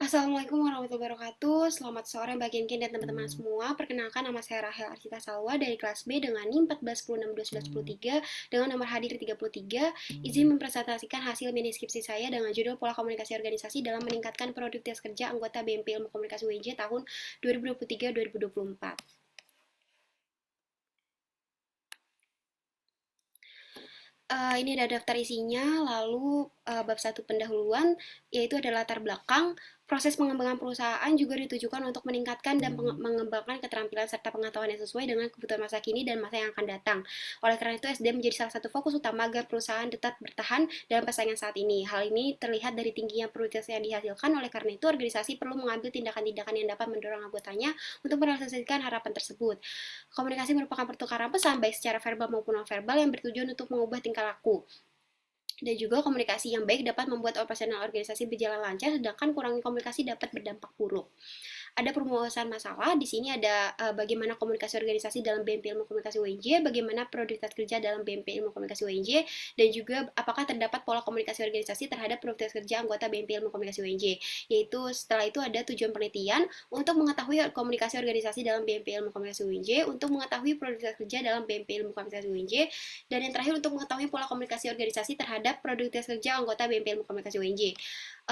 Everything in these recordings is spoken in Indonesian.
Assalamualaikum warahmatullahi wabarakatuh. Selamat sore Mbak Kinkin dan teman-teman semua. Perkenalkan, nama saya Rahel Arcita Salwa dari kelas B dengan NIM 14106211 dengan nomor hadir 33. Izin mempresentasikan hasil mini skripsi saya dengan judul Pola Komunikasi Organisasi dalam Meningkatkan Produktivitas Kerja Anggota BMP Ilmu Komunikasi UNJ tahun 2023-2024. Ini ada daftar isinya, lalu bab 1 pendahuluan, yaitu ada latar belakang. Proses pengembangan perusahaan juga ditujukan untuk meningkatkan dan mengembangkan keterampilan serta pengetahuan yang sesuai dengan kebutuhan masa kini dan masa yang akan datang. Oleh karena itu, SDM menjadi salah satu fokus utama agar perusahaan tetap bertahan dalam persaingan saat ini. Hal ini terlihat dari tingginya produktivitas yang dihasilkan, oleh karena itu organisasi perlu mengambil tindakan-tindakan yang dapat mendorong anggotanya untuk merealisasikan harapan tersebut. Komunikasi merupakan pertukaran pesan baik secara verbal maupun non-verbal yang bertujuan untuk mengubah tingkah laku. Dan juga komunikasi yang baik dapat membuat operasional organisasi berjalan lancar, sedangkan kurangnya komunikasi dapat berdampak buruk. Ada perumusan masalah. Di sini ada bagaimana komunikasi organisasi dalam BMP Ilmu Komunikasi UNJ, bagaimana produktivitas kerja dalam BMP Ilmu Komunikasi UNJ, dan juga apakah terdapat pola komunikasi organisasi terhadap produktivitas kerja anggota BMP Ilmu Komunikasi UNJ. Yaitu setelah itu ada tujuan penelitian untuk mengetahui komunikasi organisasi dalam BMP Ilmu Komunikasi UNJ, untuk mengetahui produktivitas kerja dalam BMP Ilmu Komunikasi UNJ, dan yang terakhir untuk mengetahui pola komunikasi organisasi terhadap produktivitas kerja anggota BMP Ilmu Komunikasi UNJ.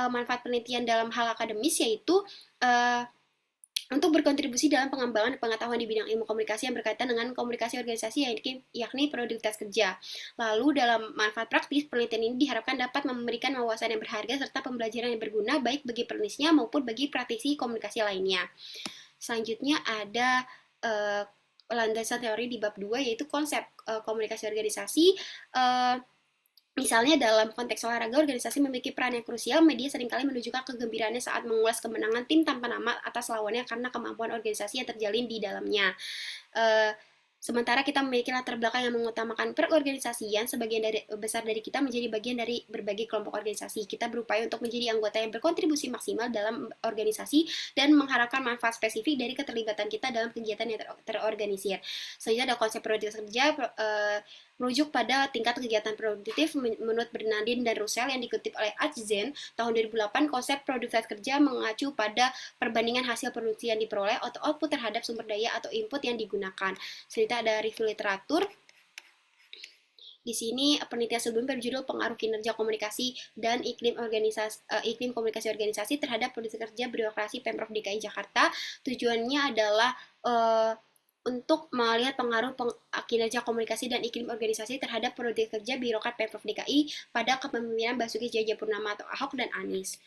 Manfaat penelitian dalam hal akademis yaitu untuk berkontribusi dalam pengembangan pengetahuan di bidang ilmu komunikasi yang berkaitan dengan komunikasi organisasi, yakni produktivitas kerja. Lalu dalam manfaat praktis, penelitian ini diharapkan dapat memberikan wawasan yang berharga serta pembelajaran yang berguna baik bagi penulisnya maupun bagi praktisi komunikasi lainnya. Selanjutnya ada landasan teori di bab 2 yaitu konsep komunikasi organisasi. Misalnya dalam konteks olahraga, organisasi memiliki peran yang krusial. Media seringkali menunjukkan kegembiraannya saat mengulas kemenangan tim tanpa nama atas lawannya karena kemampuan organisasi yang terjalin di dalamnya. Sementara kita memiliki latar belakang yang mengutamakan perorganisasian, sebagian besar dari kita menjadi bagian dari berbagai kelompok organisasi. Kita berupaya untuk menjadi anggota yang berkontribusi maksimal dalam organisasi dan mengharapkan manfaat spesifik dari keterlibatan kita dalam kegiatan yang terorganisir. Selanjutnya ada konsep produktivitas kerja, merujuk pada tingkat kegiatan produktif. Menurut Bernardin dan Russell yang dikutip oleh Atzgen tahun 2008, konsep produktivitas kerja mengacu pada perbandingan hasil produksi yang diperoleh atau output terhadap sumber daya atau input yang digunakan. Selanjutnya ada review literatur. Di sini penelitian sebelumnya berjudul Pengaruh Kinerja Komunikasi dan Iklim Komunikasi Organisasi terhadap Produktivitas Kerja Birokrasi Pemprov DKI Jakarta. Tujuannya adalah untuk melihat pengaruh kinerja komunikasi dan iklim organisasi terhadap produktivitas kerja birokrat Pemprov DKI pada kepemimpinan Basuki Cahayapurnama atau Ahok dan Anies.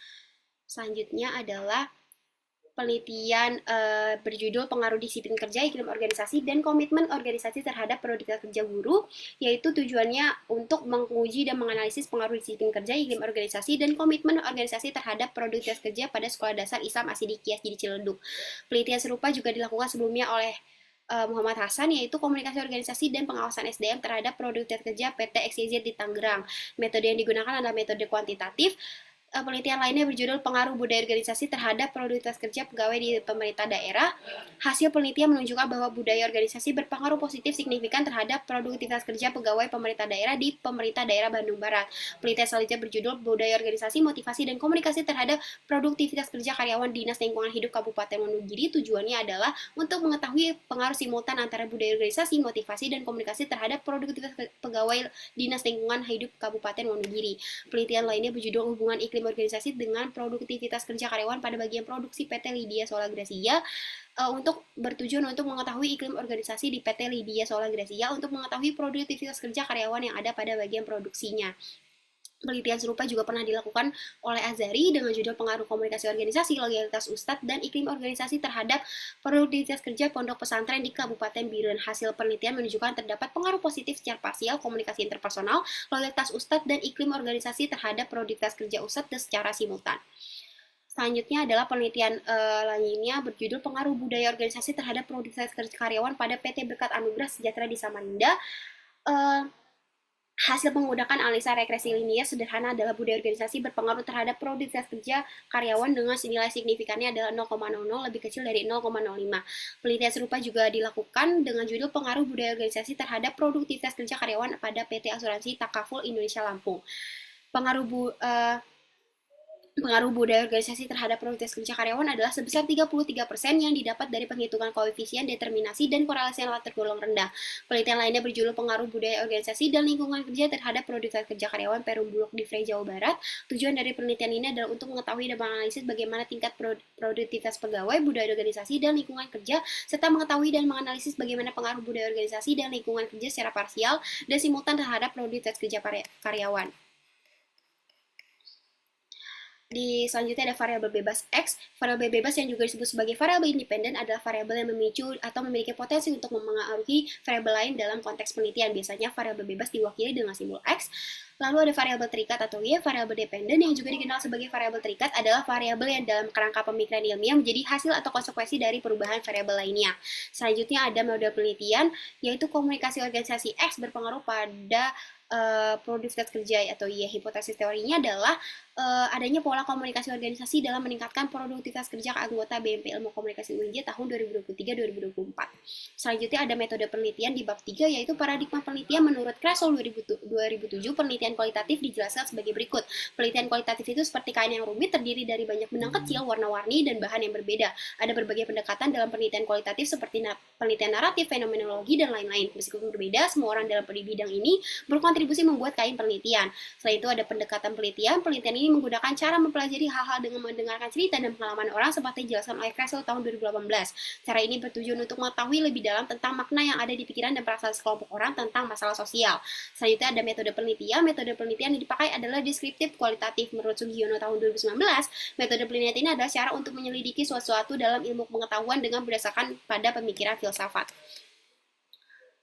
Selanjutnya adalah penelitian berjudul Pengaruh Disiplin Kerja, Iklim Organisasi, dan Komitmen Organisasi terhadap Produktivitas Kerja Guru, yaitu tujuannya untuk menguji dan menganalisis pengaruh disiplin kerja, iklim organisasi, dan komitmen organisasi terhadap produktivitas kerja pada Sekolah Dasar Islam Asidi Kias di Ciledug. Penelitian serupa juga dilakukan sebelumnya oleh Muhammad Hasan, yaitu komunikasi organisasi dan pengawasan SDM terhadap produktivitas kerja PT XYZ di Tangerang. Metode yang digunakan adalah metode kuantitatif. Penelitian lainnya berjudul Pengaruh Budaya Organisasi terhadap Produktivitas Kerja Pegawai di Pemerintah Daerah. Hasil penelitian menunjukkan bahwa budaya organisasi berpengaruh positif signifikan terhadap produktivitas kerja pegawai pemerintah daerah di Pemerintah Daerah Bandung Barat. Penelitian selanjutnya berjudul Budaya Organisasi, Motivasi, dan Komunikasi terhadap Produktivitas Kerja Karyawan Dinas Lingkungan Hidup Kabupaten Wonogiri. Tujuannya adalah untuk mengetahui pengaruh simultan antara budaya organisasi, motivasi, dan komunikasi terhadap produktivitas pegawai Dinas Lingkungan Hidup Kabupaten Wonogiri. Penelitian lainnya berjudul Hubungan Iklim Organisasi dengan Produktivitas Kerja Karyawan pada bagian produksi PT Lydia Solar Gracia, untuk bertujuan untuk mengetahui iklim organisasi di PT Lydia Solar Gracia untuk mengetahui produktivitas kerja karyawan yang ada pada bagian produksinya. Penelitian serupa juga pernah dilakukan oleh Azhari dengan judul Pengaruh Komunikasi Organisasi, Loyalitas Ustadz, dan Iklim Organisasi terhadap Produktivitas Kerja Pondok Pesantren di Kabupaten Biren. Hasil penelitian menunjukkan terdapat pengaruh positif secara parsial komunikasi interpersonal, loyalitas Ustadz, dan iklim organisasi terhadap produktivitas kerja Ustadz secara simultan. Selanjutnya adalah penelitian lainnya berjudul Pengaruh Budaya Organisasi terhadap Produktivitas Kerja Karyawan pada PT Berkat Anugerah Sejahtera di Samarinda. Hasil menggunakan analisa regresi linier sederhana adalah budaya organisasi berpengaruh terhadap produktivitas kerja karyawan dengan nilai signifikannya adalah 0,00 lebih kecil dari 0,05. Penelitian serupa juga dilakukan dengan judul Pengaruh Budaya Organisasi terhadap Produktivitas Kerja Karyawan pada PT Asuransi Takaful Indonesia Lampung. Pengaruh budaya organisasi terhadap produktivitas kerja karyawan adalah sebesar 33% yang didapat dari penghitungan koefisien determinasi dan korelasi yang tergolong rendah. Penelitian lainnya berjudul Pengaruh Budaya Organisasi dan Lingkungan Kerja terhadap Produktivitas Kerja Karyawan Perum Bulog di Frey, Jawa Barat. Tujuan dari penelitian ini adalah untuk mengetahui dan menganalisis bagaimana tingkat produktivitas pegawai, budaya organisasi, dan lingkungan kerja, serta mengetahui dan menganalisis bagaimana pengaruh budaya organisasi dan lingkungan kerja secara parsial dan simultan terhadap produktivitas kerja karyawan. Di selanjutnya ada variabel bebas X. Variabel bebas yang juga disebut sebagai variabel independen adalah variabel yang memicu atau memiliki potensi untuk mempengaruhi variabel lain dalam konteks penelitian. Biasanya variabel bebas diwakili dengan simbol X. Lalu ada variabel terikat atau Y. Variabel dependen yang juga dikenal sebagai variabel terikat adalah variabel yang dalam kerangka pemikiran ilmiah menjadi hasil atau konsekuensi dari perubahan variabel lainnya. Selanjutnya ada model penelitian, yaitu komunikasi organisasi X berpengaruh pada produktivitas kerja atau Y. Hipotesis teorinya adalah adanya pola komunikasi organisasi dalam meningkatkan produktivitas kerja anggota BMP Ilmu Komunikasi UNJ tahun 2023-2024. Selanjutnya ada metode penelitian di bab 3, yaitu paradigma penelitian menurut Krasol 2007. Penelitian kualitatif dijelaskan sebagai berikut. Penelitian kualitatif itu seperti kain yang rumit, terdiri dari banyak benang kecil, warna-warni, dan bahan yang berbeda. Ada berbagai pendekatan dalam penelitian kualitatif seperti penelitian naratif, fenomenologi, dan lain-lain. Meskipun berbeda, semua orang dalam bidang ini berkontribusi membuat kain penelitian. Selain itu ada pendekatan penelitian. Penelitian ini menggunakan cara mempelajari hal-hal dengan mendengarkan cerita dan pengalaman orang seperti dijelaskan oleh Krasol tahun 2018. Cara ini bertujuan untuk mengetahui lebih dalam tentang makna yang ada di pikiran dan perasaan sekelompok orang tentang masalah sosial. Selanjutnya ada metode penelitian. Metode penelitian yang dipakai adalah deskriptif kualitatif. Menurut Sugiono tahun 2019, metode penelitian ini adalah cara untuk menyelidiki sesuatu dalam ilmu pengetahuan dengan berdasarkan pada pemikiran filsafat.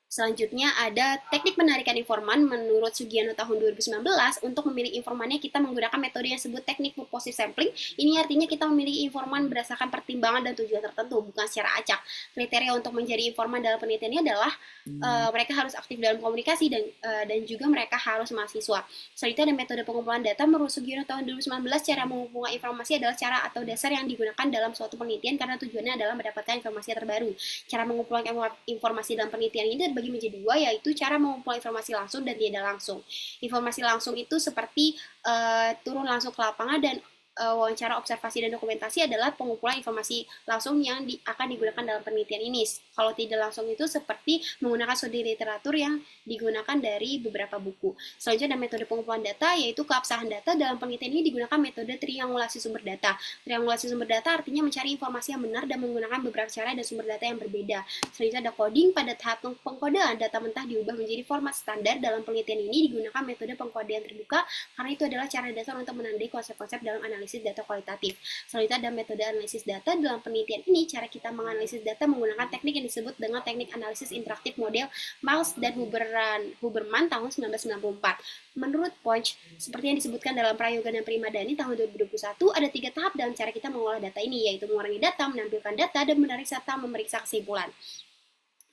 Selanjutnya ada teknik penarikan informan. Menurut Sugiono tahun 2019, untuk memilih informannya kita menggunakan metode yang disebut teknik purposive sampling. Ini artinya kita memilih informan berdasarkan pertimbangan dan tujuan tertentu, bukan secara acak. Kriteria untuk menjadi informan dalam penelitian ini adalah mereka harus aktif dalam komunikasi dan juga mereka harus mahasiswa. Selanjutnya ada metode pengumpulan data. Menurut Sugiono tahun 2019, cara mengumpulkan informasi adalah cara atau dasar yang digunakan dalam suatu penelitian karena tujuannya adalah mendapatkan informasi terbaru. Cara mengumpulkan informasi dalam penelitian ini terbagi menjadi dua, yaitu cara mengumpulkan informasi langsung dan tidak langsung. Informasi langsung itu seperti turun langsung ke lapangan, dan wawancara, observasi, dan dokumentasi adalah pengumpulan informasi langsung yang akan digunakan dalam penelitian ini. Kalau tidak langsung itu seperti menggunakan studi literatur yang digunakan dari beberapa buku. Selanjutnya ada metode pengumpulan data, yaitu keabsahan data. Dalam penelitian ini digunakan metode triangulasi sumber data. Triangulasi sumber data artinya mencari informasi yang benar dan menggunakan beberapa cara dan sumber data yang berbeda. Selanjutnya ada coding. Pada tahap pengkodean, data mentah diubah menjadi format standar. Dalam penelitian ini digunakan metode pengkodean terbuka karena itu adalah cara dasar untuk menandai konsep-konsep dalam analisis data kualitatif. Selanjutnya ada metode analisis data. Dalam penelitian ini, cara kita menganalisis data menggunakan teknik yang disebut dengan teknik analisis interaktif model Miles dan Huberman tahun 1994. Menurut Punch, seperti yang disebutkan dalam Prayoga dan Primadani tahun 2021, ada 3 tahap dalam cara kita mengolah data ini, yaitu mengurangi data, menampilkan data, dan menarik serta memeriksa kesimpulan.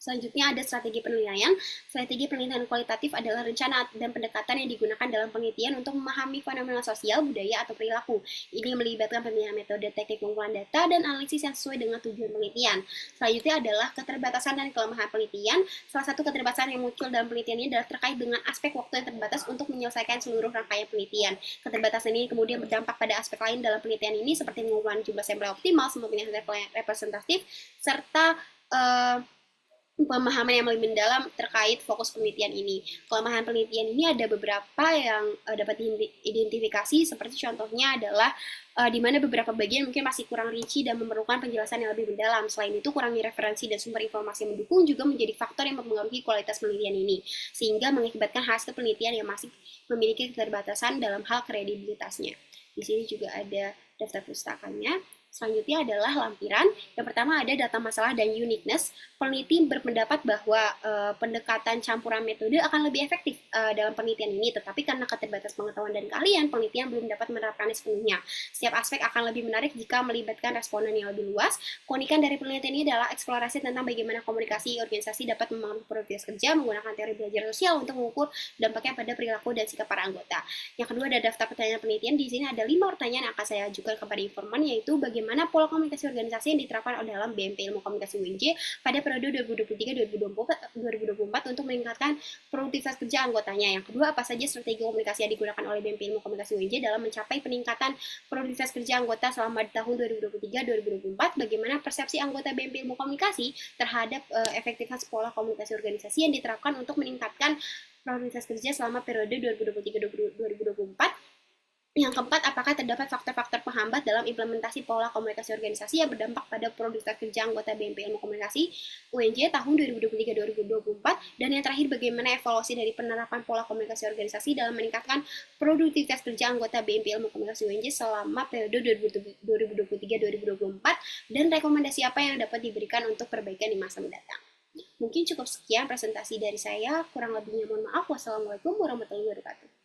Selanjutnya ada strategi penilaian. Strategi penelitian kualitatif adalah rencana dan pendekatan yang digunakan dalam penelitian untuk memahami fenomena sosial, budaya, atau perilaku. Ini melibatkan pemilihan metode teknik pengumpulan data dan analisis yang sesuai dengan tujuan penelitian. Selanjutnya adalah keterbatasan dan kelemahan penelitian. Salah satu keterbatasan yang muncul dalam penelitian ini adalah terkait dengan aspek waktu yang terbatas untuk menyelesaikan seluruh rangkaian penelitian. Keterbatasan ini kemudian berdampak pada aspek lain dalam penelitian ini seperti mengumpulkan jumlah sampel optimal, mempunyai sampel yang representatif, serta pemahaman yang lebih mendalam terkait fokus penelitian ini. Kelemahan penelitian ini ada beberapa yang dapat diidentifikasi, seperti contohnya adalah di mana beberapa bagian mungkin masih kurang rinci dan memerlukan penjelasan yang lebih mendalam. Selain itu, kurangnya referensi dan sumber informasi yang mendukung juga menjadi faktor yang mempengaruhi kualitas penelitian ini, sehingga mengakibatkan hasil penelitian yang masih memiliki keterbatasan dalam hal kredibilitasnya. Di sini juga ada daftar pustakanya. Selanjutnya adalah lampiran. Yang pertama ada data masalah dan uniqueness. Peneliti berpendapat bahwa pendekatan campuran metode akan lebih efektif dalam penelitian ini, tetapi karena keterbatasan pengetahuan dan keahlian, penelitian belum dapat menerapkannya sepenuhnya. Setiap aspek akan lebih menarik jika melibatkan responden yang lebih luas. Keunikan dari penelitian ini adalah eksplorasi tentang bagaimana komunikasi organisasi dapat mempengaruhi produktivitas kerja menggunakan teori belajar sosial untuk mengukur dampaknya pada perilaku dan sikap para anggota. Yang kedua ada daftar pertanyaan penelitian. Di sini ada ada 5 pertanyaan yang akan saya ajukan kepada informan, yaitu bagaimana pola komunikasi organisasi yang diterapkan dalam BMP Ilmu Komunikasi UNJ pada periode 2023-2024 untuk meningkatkan produktivitas kerja anggotanya. Yang kedua, apa saja strategi komunikasi yang digunakan oleh BMP Ilmu Komunikasi UNJ dalam mencapai peningkatan produktivitas kerja anggota selama tahun 2023-2024, bagaimana persepsi anggota BMP Ilmu Komunikasi terhadap efektivitas pola komunikasi organisasi yang diterapkan untuk meningkatkan produktivitas kerja selama periode 2023-2024. Yang keempat, apakah terdapat faktor-faktor penghambat dalam implementasi pola komunikasi organisasi yang berdampak pada produktivitas kerja anggota BMP Ilmu Komunikasi UNJ tahun 2023-2024? Dan yang terakhir, bagaimana evaluasi dari penerapan pola komunikasi organisasi dalam meningkatkan produktivitas kerja anggota BMP Ilmu Komunikasi UNJ selama periode 2023-2024? Dan rekomendasi apa yang dapat diberikan untuk perbaikan di masa mendatang? Mungkin cukup sekian presentasi dari saya, kurang lebihnya mohon maaf. Wassalamualaikum warahmatullahi wabarakatuh.